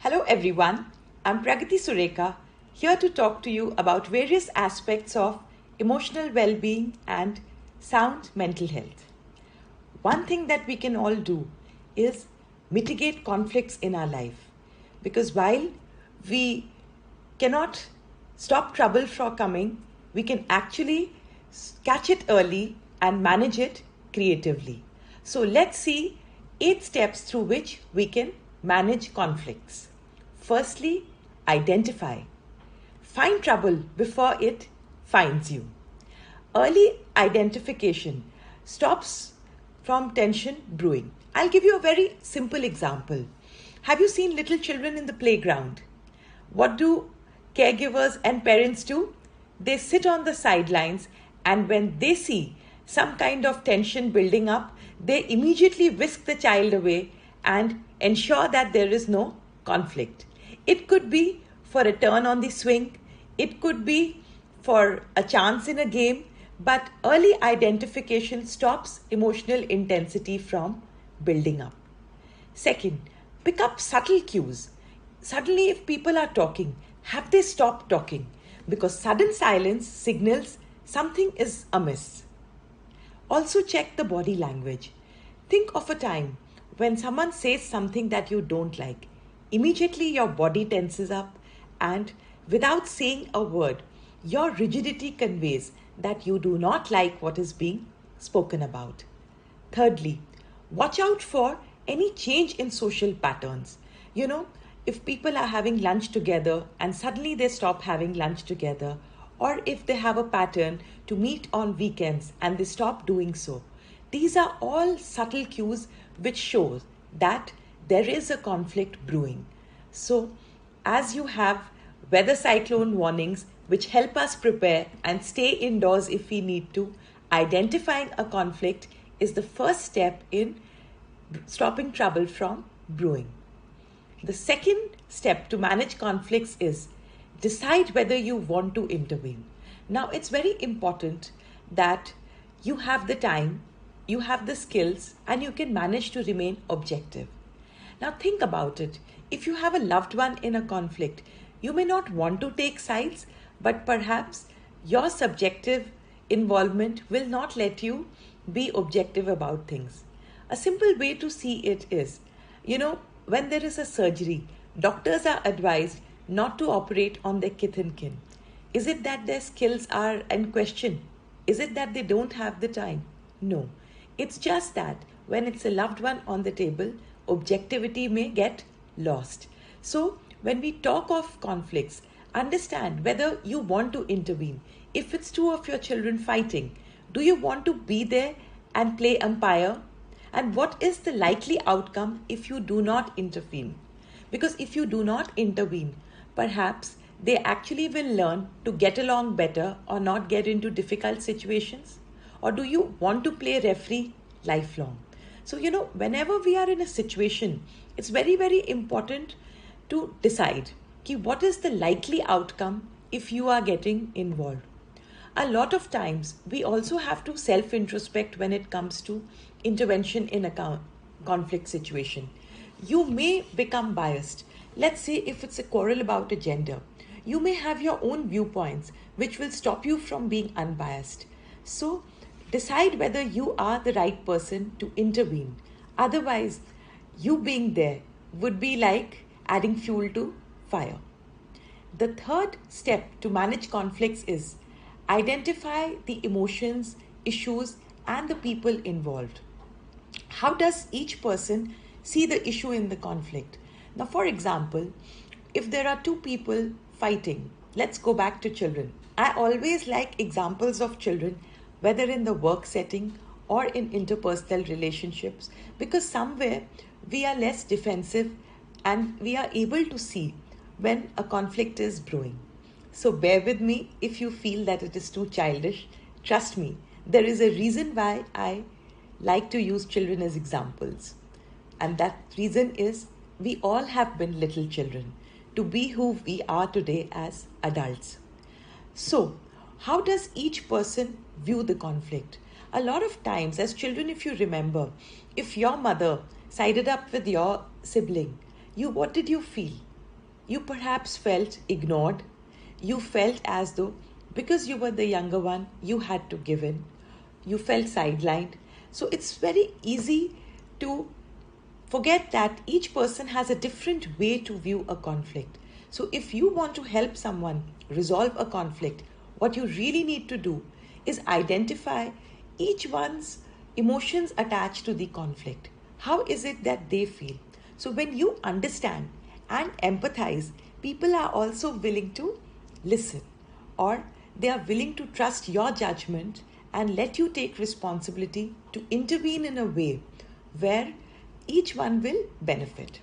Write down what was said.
Hello everyone, I'm Pragati Sureka, here to talk to you about various aspects of emotional well-being and sound mental health. One thing that we can all do is mitigate conflicts in our life, because while we cannot stop trouble from coming, we can actually catch it early and manage it creatively. So let's see 8 steps through which we can manage conflicts. Firstly, identify. Find trouble before it finds you. Early identification stops from tension brewing. I'll give you a very simple example. Have you seen little children in the playground? What do caregivers and parents do? They sit on the sidelines, and when they see some kind of tension building up, they immediately whisk the child away and ensure that there is no conflict. It could be for a turn on the swing, it could be for a chance in a game, but early identification stops emotional intensity from building up. Second, pick up subtle cues. Suddenly, if people are talking, have they stopped talking? Because sudden silence signals something is amiss. Also, check the body language. Think of a time when someone says something that you don't like. Immediately, your body tenses up, and without saying a word, your rigidity conveys that you do not like what is being spoken about. Thirdly, watch out for any change in social patterns. If people are having lunch together and suddenly they stop having lunch together, or if they have a pattern to meet on weekends and they stop doing so, these are all subtle cues which show that there is a conflict brewing. So, as you have weather cyclone warnings which help us prepare and stay indoors if we need to, identifying a conflict is the first step in stopping trouble from brewing. The second step to manage conflicts is decide whether you want to intervene. Now, it's very important that you have the time, you have the skills, and you can manage to remain objective. Now, think about it. If you have a loved one in a conflict, you may not want to take sides, but perhaps your subjective involvement will not let you be objective about things. A simple way to see it is, when there is a surgery, doctors are advised not to operate on their kith and kin. Is it that their skills are in question? Is it that they don't have the time? No. It's just that when it's a loved one on the table, objectivity may get lost. So, when we talk of conflicts, understand whether you want to intervene. If it's two of your children fighting, do you want to be there and play umpire? And what is the likely outcome if you do not intervene? Because if you do not intervene, perhaps they actually will learn to get along better or not get into difficult situations. Or do you want to play referee lifelong? So, whenever we are in a situation, it's very, very important to decide what is the likely outcome if you are getting involved. A lot of times, we also have to self-introspect when it comes to intervention in a conflict situation. You may become biased. Let's say if it's a quarrel about a gender, you may have your own viewpoints which will stop you from being unbiased. So, decide whether you are the right person to intervene. Otherwise, you being there would be like adding fuel to fire. The third step to manage conflicts is identify the emotions, issues, and the people involved. How does each person see the issue in the conflict? Now, for example, if there are two people fighting, let's go back to children. I always like examples of children, whether in the work setting or in interpersonal relationships, because somewhere we are less defensive and we are able to see when a conflict is brewing. So bear with me if you feel that it is too childish. Trust me, there is a reason why I like to use children as examples. And that reason is we all have been little children to be who we are today as adults. So, how does each person view the conflict? A lot of times, as children, if you remember, if your mother sided up with your sibling, what did you feel? You perhaps felt ignored. You felt as though because you were the younger one, you had to give in. You felt sidelined. So it's very easy to forget that each person has a different way to view a conflict. So if you want to help someone resolve a conflict, what you really need to do is identify each one's emotions attached to the conflict. How is it that they feel? So when you understand and empathize, people are also willing to listen, or they are willing to trust your judgment and let you take responsibility to intervene in a way where each one will benefit.